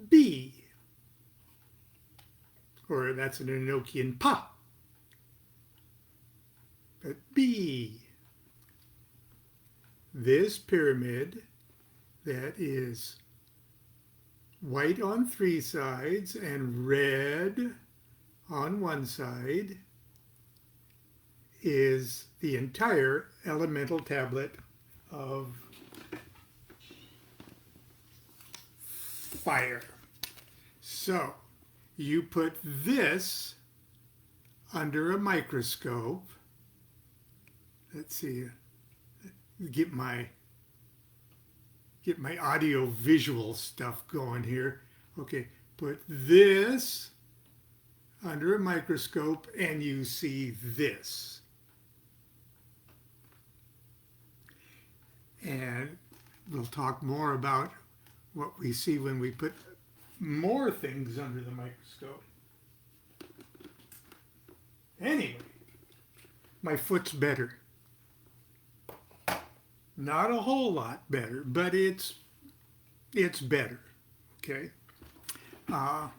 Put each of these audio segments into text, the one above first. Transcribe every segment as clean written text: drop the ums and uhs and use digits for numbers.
B, or that's an Enochian pa. But B, this pyramid that is white on three sides and red on one side is the entire elemental tablet of fire. So you put this under a microscope. Let's see, get my audio visual stuff going here. Okay, put this under a microscope and you see this. And we'll talk more about what we see when we put more things under the microscope. Anyway, my foot's better. Not a whole lot better, but it's better, okay? And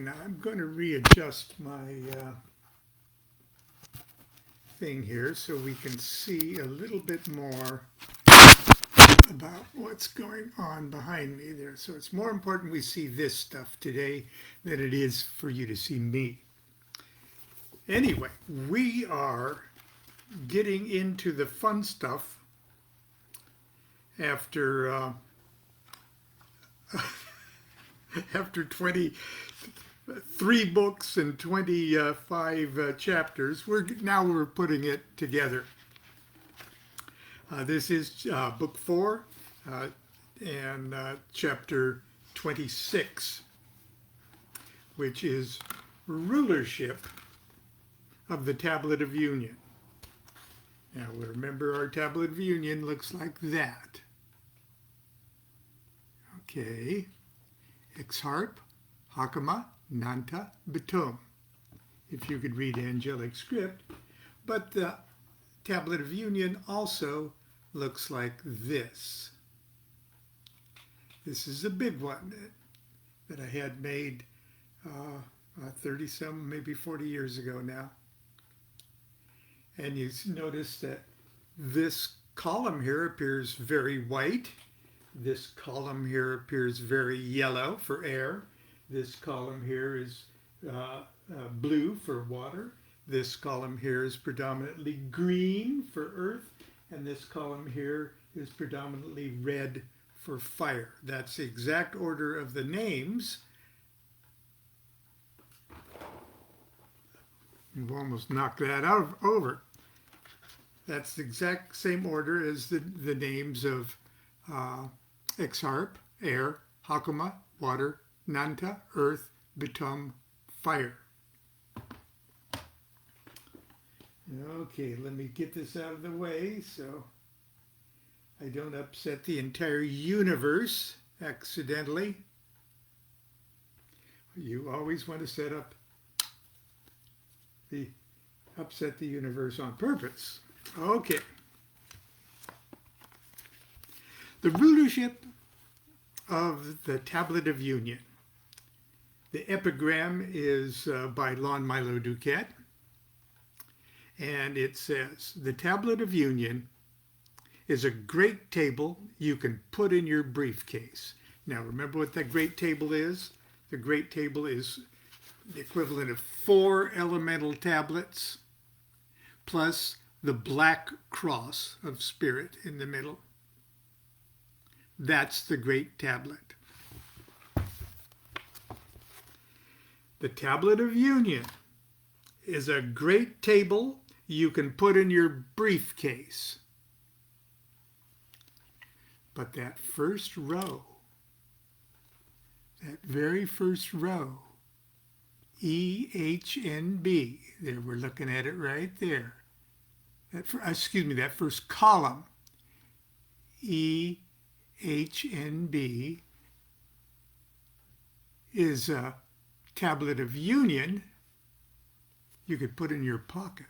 I'm going to readjust my thing here so we can see a little bit more about what's going on behind me there. So it's more important we see this stuff today than it is for you to see me. Anyway, we are getting into the fun stuff after after 23 books and 25 chapters. We're putting it together. This is book 4 and chapter 26, which is Rulership of the Tablet of Union. Now remember, our Tablet of Union looks like that. Okay. Exharp, Hakama, Nanta, Betum. If you could read angelic script. But the Tablet of Union also looks like this. This is a big one that I had made 30-some, maybe 40 years ago now. And you notice that this column here appears very white. This column here appears very yellow for air. This column here is blue for water. This column here is predominantly green for earth. And this column here is predominantly red for fire. That's the exact order of the names. You've almost knocked that over. That's the exact same order as the names of Exharp, air, Hakama, water, Nanta, earth, Betum, fire. Okay, let me get this out of the way so I don't upset the entire universe accidentally. You always want to upset the universe on purpose. Okay. The Rulership of the Tablet of Union. The epigram is by Lon Milo DuQuette. And it says, the Tablet of Union is a great table you can put in your briefcase. Now, remember what that great table is? The great table is the equivalent of 4 elemental tablets plus the black cross of spirit in the middle. That's the great tablet. The Tablet of Union is a great table you can put in your briefcase. But that first row, that very first row, EHNB, there we're looking at it right there. That first column, EHNB, is a Tablet of Union you could put in your pocket.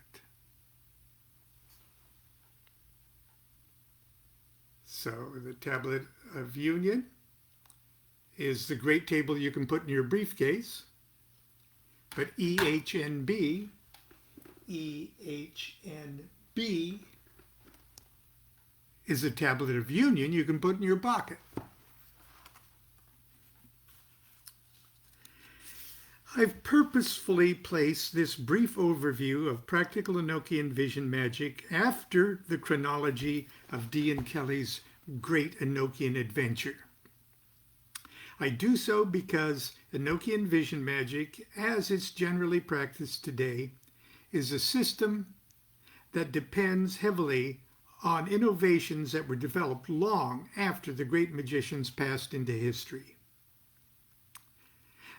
So the Tablet of Union is the great table you can put in your briefcase. But EHNB is a tablet of union you can put in your pocket. I've purposefully placed this brief overview of practical Enochian vision magic after the chronology of Dee and Kelley's great Enochian adventure. I do so because Enochian vision magic, as it's generally practiced today, is a system that depends heavily on innovations that were developed long after the great magicians passed into history.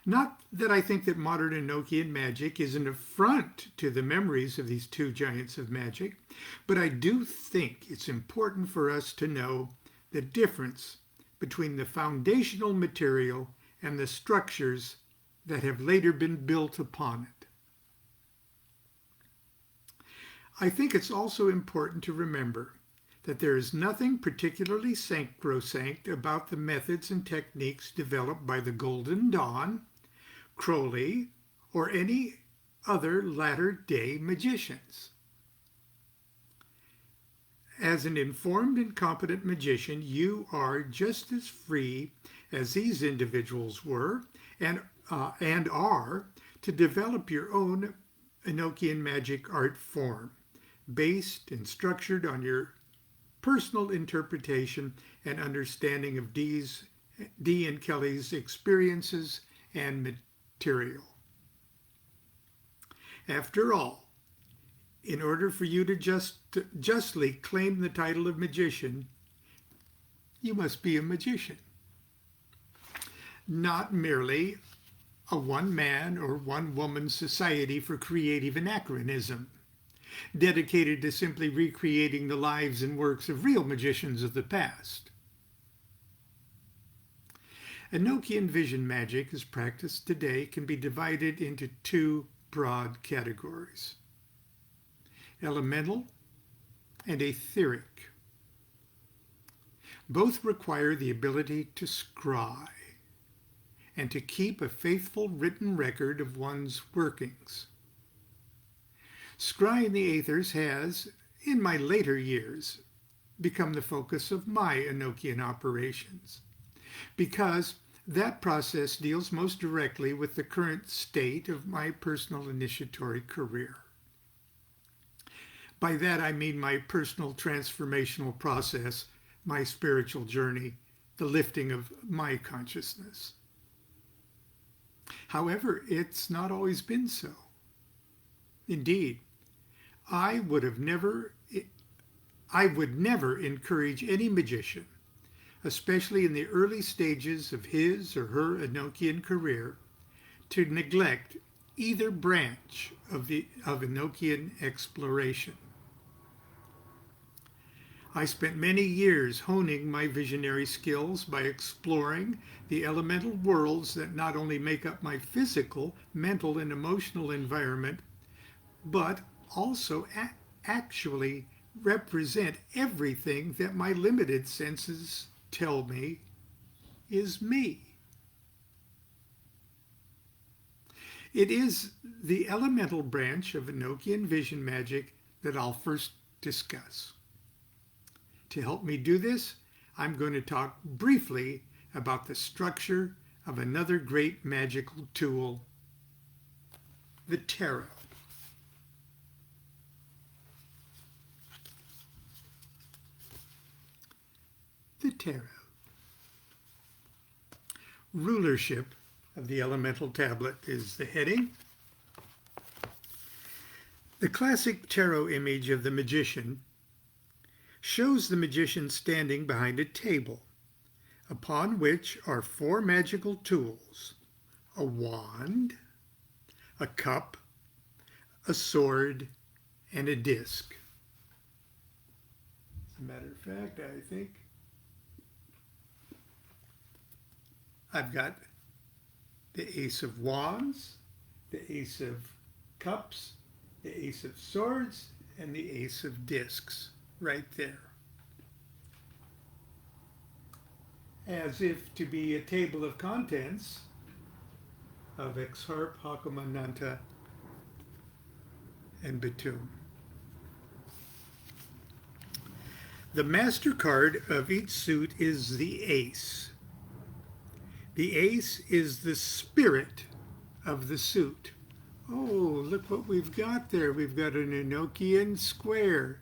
Not that I think that modern Enochian magic is an affront to the memories of these two giants of magic, but I do think it's important for us to know the difference between the foundational material and the structures that have later been built upon it. I think it's also important to remember that there is nothing particularly sacrosanct about the methods and techniques developed by the Golden Dawn, Crowley, or any other latter-day magicians. As an informed and competent magician, you are just as free as these individuals were and are to develop your own Enochian magic art form, based and structured on your personal interpretation and understanding of Dee and Kelley's experiences and material. After all, in order for you to justly claim the title of magician, you must be a magician, not merely a one-man or one-woman society for creative anachronism, dedicated to simply recreating the lives and works of real magicians of the past. Enochian vision magic, as practiced today, can be divided into two broad categories: elemental and etheric. Both require the ability to scry and to keep a faithful written record of one's workings. Scrying the aethers has, in my later years, become the focus of my Enochian operations, because that process deals most directly with the current state of my personal initiatory career. By that I mean my personal transformational process, my spiritual journey, the lifting of my consciousness. However, it's not always been so. Indeed, I would never encourage any magician, especially in the early stages of his or her Enochian career, to neglect either branch of Enochian exploration. I spent many years honing my visionary skills by exploring the elemental worlds that not only make up my physical, mental, and emotional environment, but also actually represent everything that my limited senses tell me is me. It is the elemental branch of Enochian vision magic that I'll first discuss. To help me do this, I'm going to talk briefly about the structure of another great magical tool, the tarot. The tarot. Rulership of the elemental tablet is the heading. The classic tarot image of the magician shows the magician standing behind a table, upon which are four magical tools: a wand, a cup, a sword, and a disc. As a matter of fact, I think I've got the Ace of Wands, the Ace of Cups, the Ace of Swords, and the Ace of Discs right there. as if to be a table of contents of Exharp, Hakama, Nanta, and Bitum. The master card of each suit is the ace. The ace is the spirit of the suit. Oh, look what we've got there. We've got an Enochian square.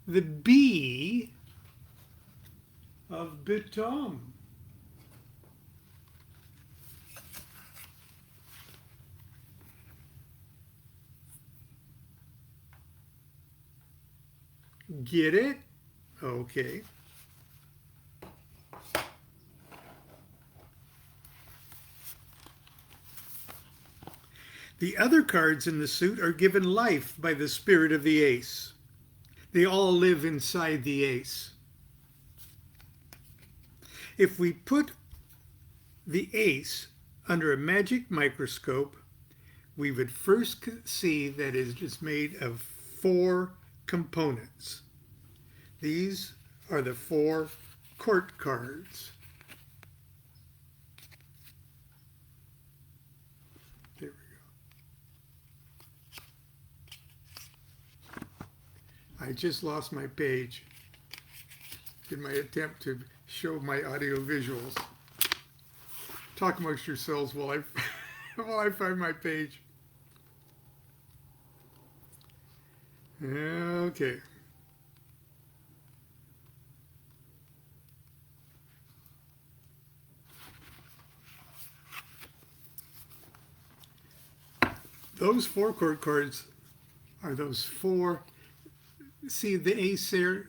The B of Bitum. Get it? Okay. The other cards in the suit are given life by the spirit of the ace. They all live inside the ace. If we put the ace under a magic microscope, we would first see that it is made of 4 components. These are the 4 court cards. There we go. I just lost my page in my attempt to show my audio visuals. Talk amongst yourselves while I find my page. Okay. Those 4 court cards are those 4. See the ace there?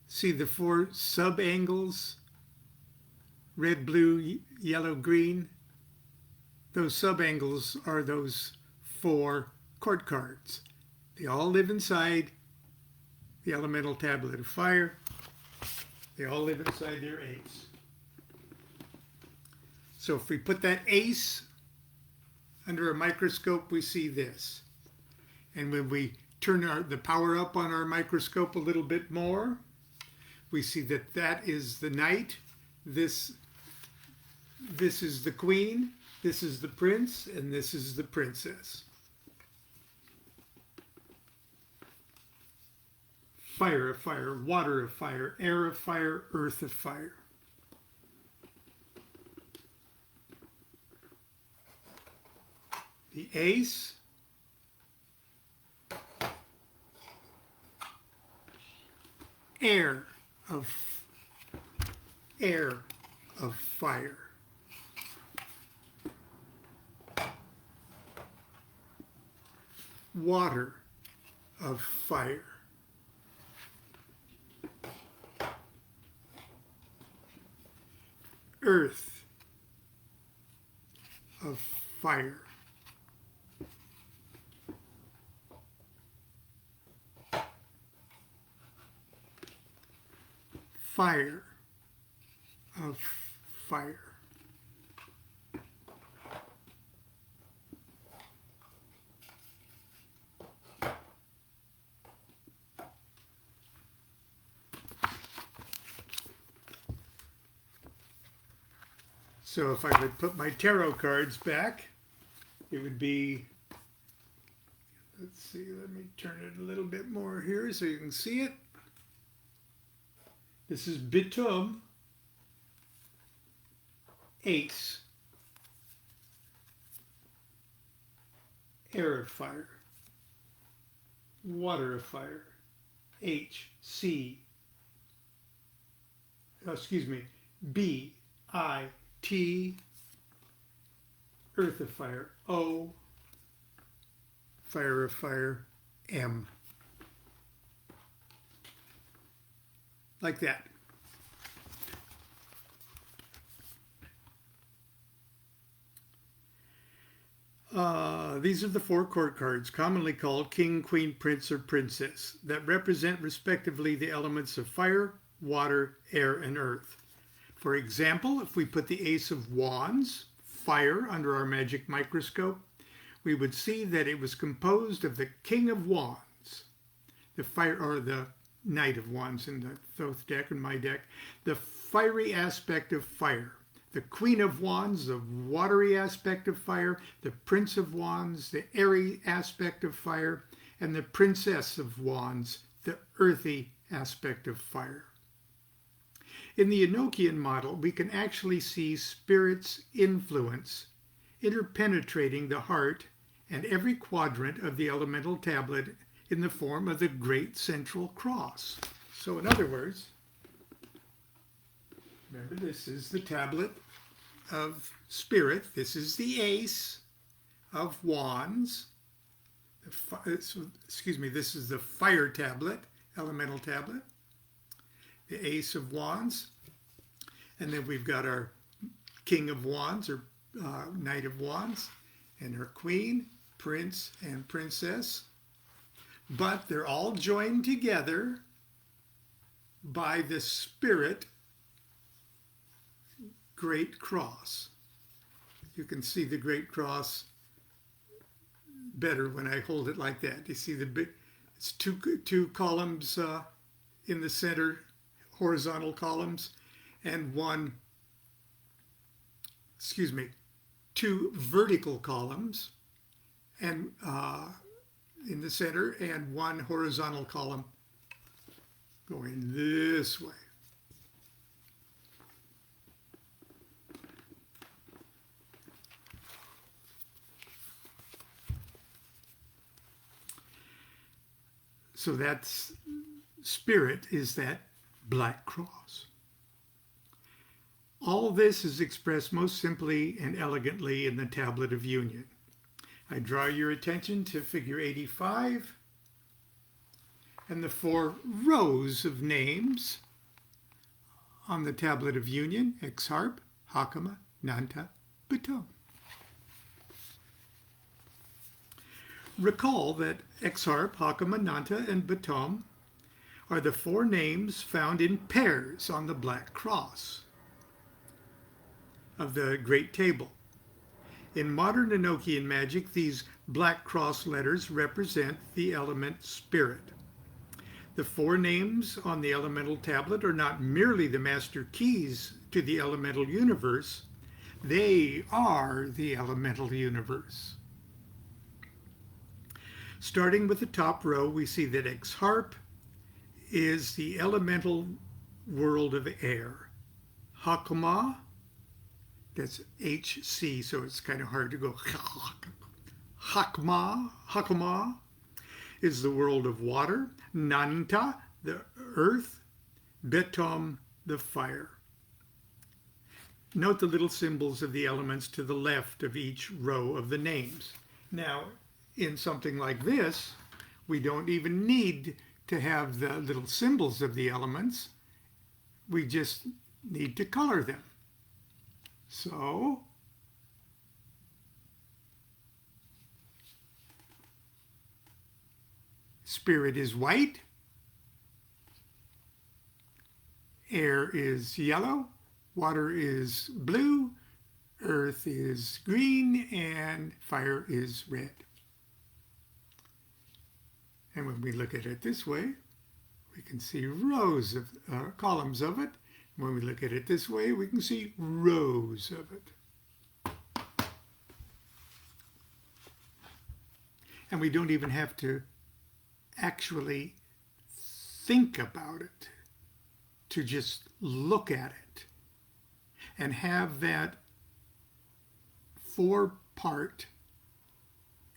See the 4 sub-angles? Red, blue, yellow, green. Those sub-angles are those 4 court cards. They all live inside the elemental tablet of fire. They all live inside their ace. So if we put that ace under a microscope, we see this. And when we turn the power up on our microscope a little bit more, we see that that is the knight. This is the queen. This is the prince. And this is the princess. Fire of fire, water of fire, air of fire, earth of fire. The ace, air of fire. Water of fire. Earth of fire. Fire of fire. So if I would put my tarot cards back, it would be, let's see, let me turn it a little bit more here so you can see it. This is Bitum, ace, air of fire, water of fire, H, C, B, I, T, earth of fire, O, fire of fire, M. Like that. These are the 4 court cards, commonly called king, queen, prince, or princess, that represent respectively the elements of fire, water, air, and earth. For example, if we put the ace of wands, fire, under our magic microscope, we would see that it was composed of the king of wands, the fire, or the Knight of Wands in the Thoth deck and my deck. The fiery aspect of fire. The Queen of Wands, the watery aspect of fire. The Prince of Wands, the airy aspect of fire. And the Princess of Wands, the earthy aspect of fire. In the Enochian model, we can actually see Spirit's influence interpenetrating the heart and every quadrant of the elemental tablet in the form of the great central cross. So in other words, remember, this is the tablet of Spirit. This is the Ace of Wands. Excuse me, this is the fire tablet, elemental tablet. The Ace of Wands. And then we've got our King of Wands, or Knight of Wands, and her Queen, Prince, and Princess. But they're all joined together by the Spirit Great Cross. You can see the Great Cross better when I hold it like that. You see the big, it's two columns in the center, horizontal columns, and two vertical columns, and in the center, and one horizontal column going this way. So that's Spirit is that black cross. All this is expressed most simply and elegantly in the Tablet of Union. I draw your attention to figure 85 and the 4 rows of names on the Tablet of Union: Exarp, Hakama, Nanta, Batum. Recall that Exarp, Hakama, Nanta, and Batum are the 4 names found in pairs on the black cross of the Great Table. In modern Enochian magic, these black cross letters represent the element Spirit. The 4 names on the elemental tablet are not merely the master keys to the elemental universe, they are the elemental universe. Starting with the top row, we see that Exarp is the elemental world of air. Hakama, that's HC, so it's kind of hard to go. Hakama is the world of water. Nanta, the earth. Betum, the fire. Note the little symbols of the elements to the left of each row of the names. Now, in something like this, we don't even need to have the little symbols of the elements. We just need to color them. So, Spirit is white, air is yellow, water is blue, earth is green, and fire is red. And when we look at it this way, we can see rows of columns of it. When we look at it this way, we can see rows of it. And we don't even have to actually think about it, to just look at it and have that 4-part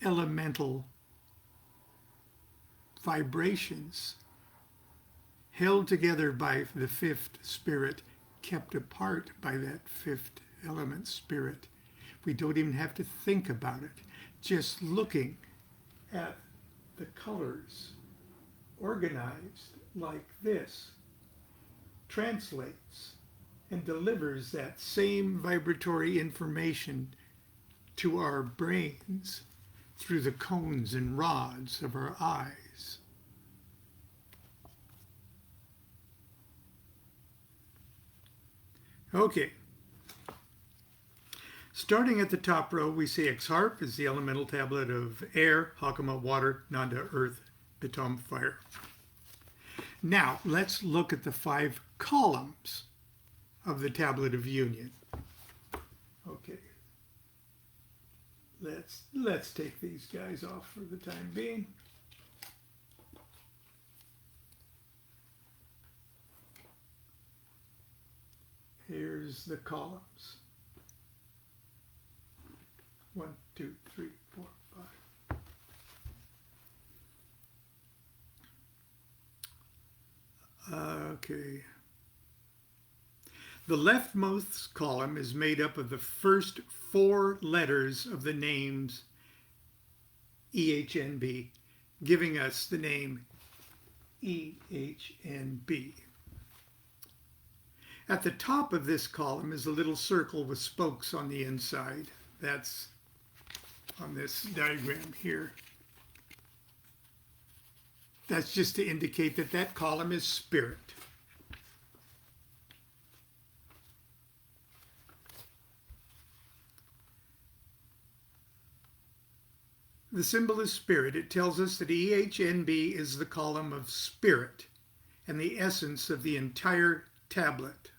elemental vibrations held together by the 5th spirit, kept apart by that 5th element spirit. We don't even have to think about it. Just looking at the colors organized like this translates and delivers that same vibratory information to our brains through the cones and rods of our eyes. Okay. Starting at the top row, we see Exarp is the elemental tablet of air, Hakama, water, Nanda, earth, Batum, fire. Now, let's look at the 5 columns of the Tablet of Union. Okay. Let's take these guys off for the time being. Here's the columns. 1, 2, 3, 4, 5. Okay. The leftmost column is made up of the first 4 letters of the names EHNB, giving us the name EHNB. At the top of this column is a little circle with spokes on the inside. That's on this diagram here. That's just to indicate that that column is spirit. The symbol is spirit. It tells us that EHNB is the column of spirit and the essence of the entire tablet.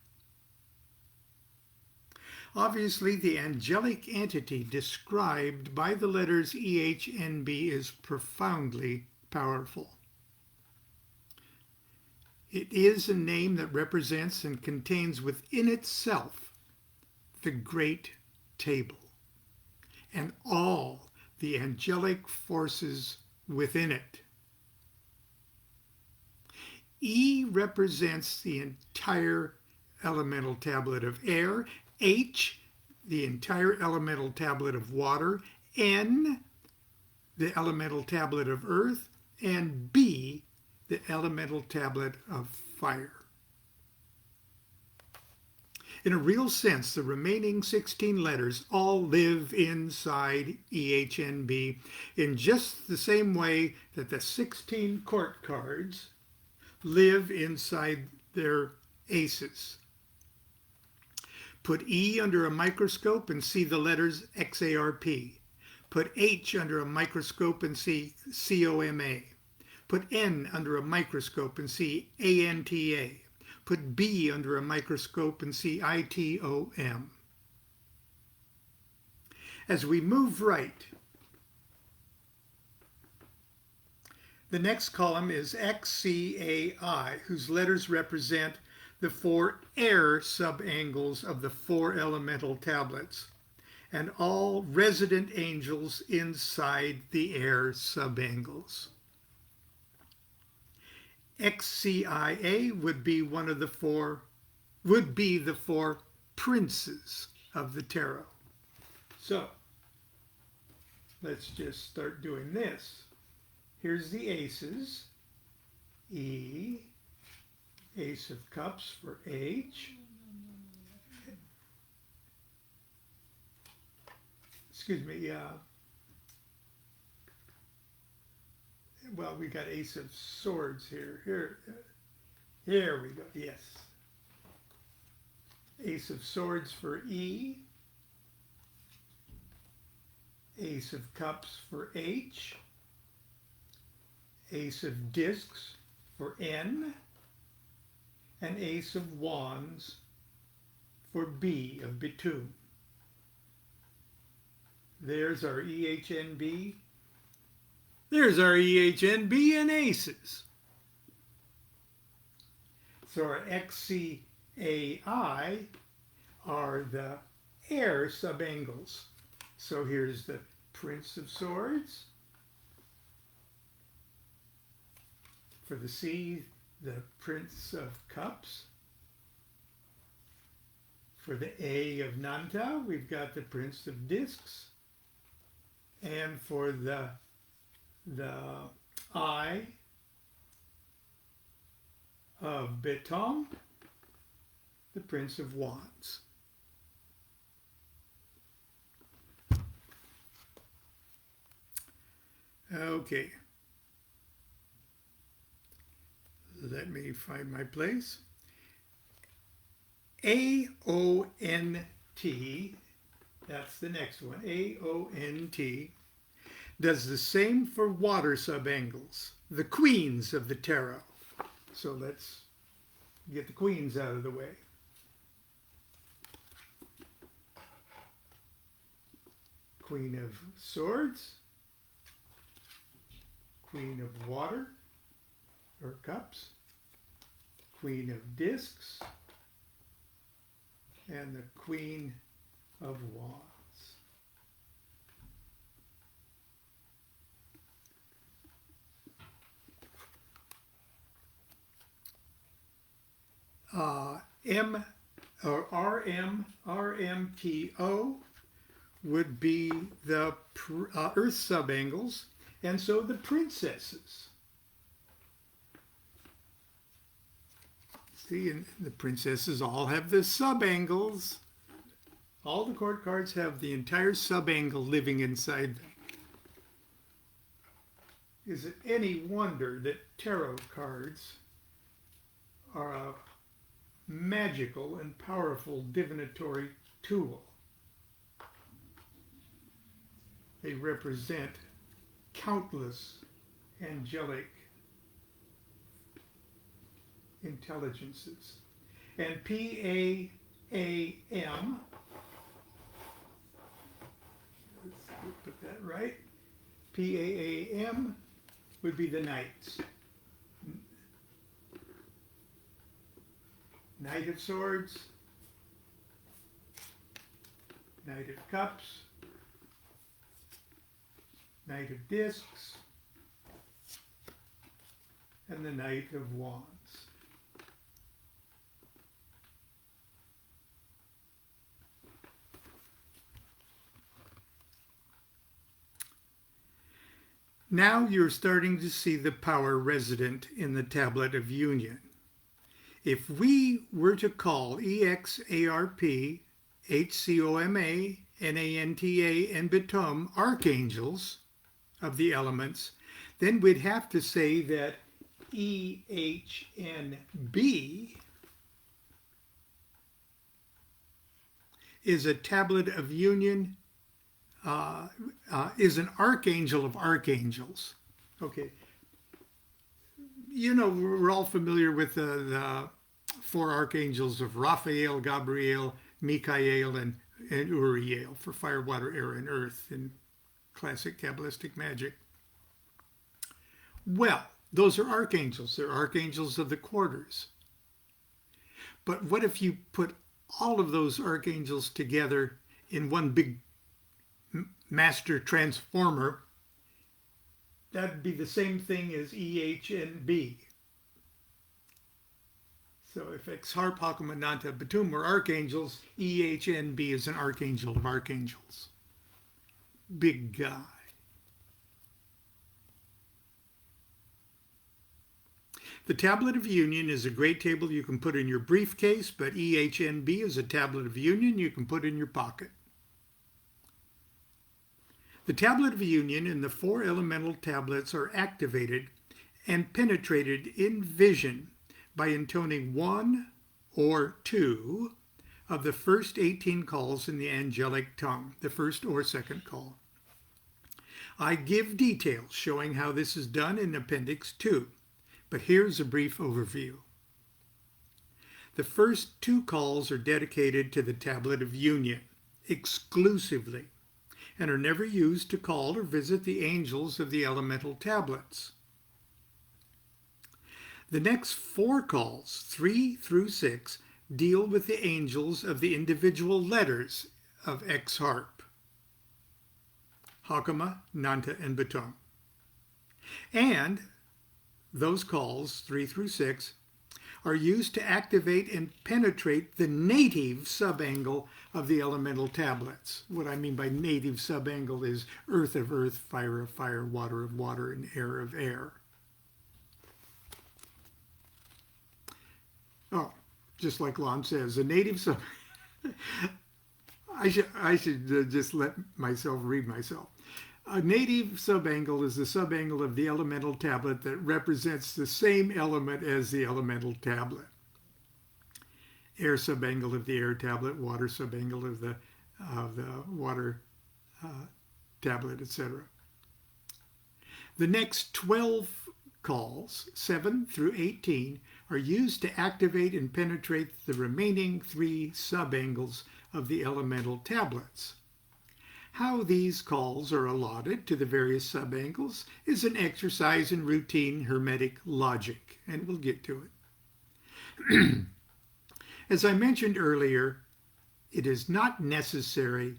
Obviously, the angelic entity described by the letters EHNB is profoundly powerful. It is a name that represents and contains within itself the great table and all the angelic forces within it. E represents the entire elemental tablet of air, H, the entire elemental tablet of water, N, the elemental tablet of earth, and B, the elemental tablet of fire. In a real sense, the remaining 16 letters all live inside EHNB in just the same way that the 16 court cards live inside their aces. Put E under a microscope and see the letters XARP. Put H under a microscope and see COMA. Put N under a microscope and see ANTA. Put B under a microscope and see ITOM. As we move right, the next column is XCAI, whose letters represent the 4 air subangles of the 4 elemental tablets, and all resident angels inside the air subangles. XCIA would be the 4 princes of the tarot. So let's just start doing this. Here's the aces. E, Ace of Cups for H. Excuse me, well, we got Ace of Swords here. Here we go, yes. Ace of Swords for E. Ace of Cups for H. Ace of Discs for N. And Ace of Wands for B of Bitoon. There's our EHNB. There's our EHNB and aces. So our XCAI are the air subangles. So here's the Prince of Swords. For the C, the Prince of Cups. For the A of Nanta, we've got the Prince of Discs. And for the I of Beton, the Prince of Wands. Okay. Let me find my place. AONT, that's the next one, AONT, does the same for water subangles, the queens of the tarot. So let's get the queens out of the way. Queen of Swords, Queen of Water, or Cups, Queen of Discs, and the Queen of Wands. RMTO would be the Earth subangles, and so the princesses. See, and the princesses all have the subangles. All the court cards have the entire subangle living inside them. Is it any wonder that tarot cards are a magical and powerful divinatory tool? They represent countless angelic intelligences. And PAAM, let's put that right, PAAM would be the knights. Knight of Swords, Knight of Cups, Knight of Discs, and the Knight of Wands. Now you're starting to see the power resident in the Tablet of Union. If we were to call EXARP, HCOMA, NANTA, and Bitum archangels of the elements, then we'd have to say that EHNB is a Tablet of Union, is an archangel of archangels. Okay. You know, we're all familiar with the four archangels of Raphael, Gabriel, Michael, and Uriel for fire, water, air, and earth in classic Kabbalistic magic. Well, those are archangels. They're archangels of the quarters. But what if you put all of those archangels together in one big master transformer? That'd be the same thing as EHNB. So if X-Harp, Hakumananta, Batum were archangels, EHNB is an archangel of archangels. Big guy. The Tablet of Union is a great table you can put in your briefcase, but EHNB is a Tablet of Union you can put in your pocket. The Tablet of Union and the four elemental tablets are activated and penetrated in vision by intoning one or two of the first 18 calls in the angelic tongue, the first or second call. I give details showing how this is done in Appendix 2, but here's a brief overview. The first two calls are dedicated to the Tablet of Union exclusively, and are never used to call or visit the angels of the elemental tablets. The next four calls, 3 through 6, deal with the angels of the individual letters of X-Harp, Hakama, Nanta, and Batum. And those calls, 3 through 6, are used to activate and penetrate the native subangle of the elemental tablets. What I mean by native subangle is earth of earth, fire of fire, water of water, and air of air. Oh, just like Lon says, a native sub... I should just let myself read myself. A native subangle is the subangle of the elemental tablet that represents the same element as the elemental tablet. Air subangle of the air tablet, water subangle of the water tablet, etc. The next 12 calls, 7 through 18, are used to activate and penetrate the remaining 3 subangles of the elemental tablets. How these calls are allotted to the various subangles is an exercise in routine hermetic logic, and we'll get to it. As I mentioned earlier, it is not necessary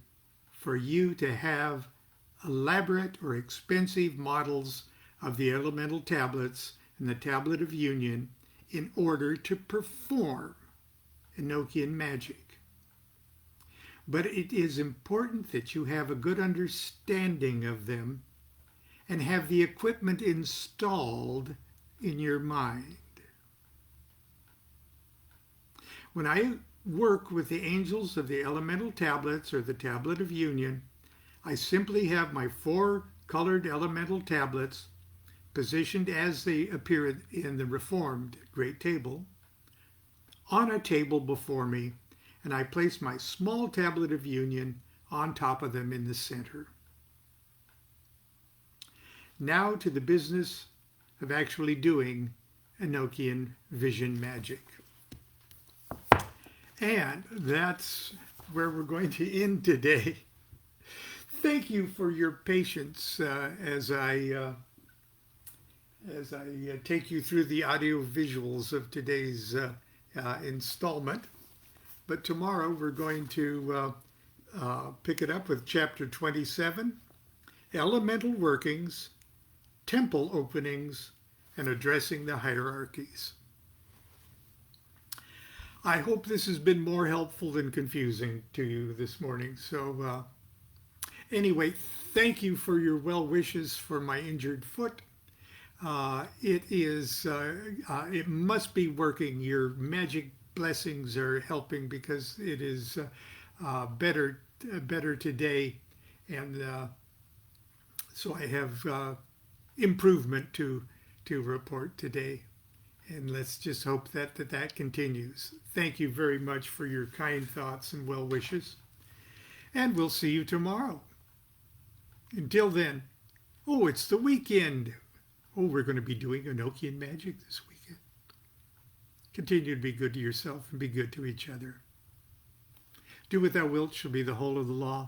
for you to have elaborate or expensive models of the elemental tablets and the tablet of union in order to perform Enochian magic. But it is important that you have a good understanding of them and have the equipment installed in your mind. When I work with the angels of the elemental tablets or the tablet of union, I simply have my 4 colored elemental tablets positioned as they appear in the Reformed Great Table on a table before me, and I place my small tablet of union on top of them in the center. Now to the business of actually doing Enochian vision magic. And that's where we're going to end today. Thank you for your patience as I take you through the audio visuals of today's installment. But tomorrow we're going to pick it up with chapter 27, Elemental Workings, Temple Openings, and Addressing the Hierarchies. I hope this has been more helpful than confusing to you this morning. So anyway, thank you for your well wishes for my injured foot. It must be working. Your magic blessings are helping because it is better today, and so I have improvement to report today. And let's just hope that continues. Thank you very much for your kind thoughts and well wishes. And we'll see you tomorrow. Until then, it's the weekend. We're going to be doing Enochian magic this weekend. Continue to be good to yourself and be good to each other. Do what thou wilt shall be the whole of the law.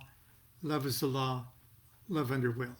Love is the law. Love under will.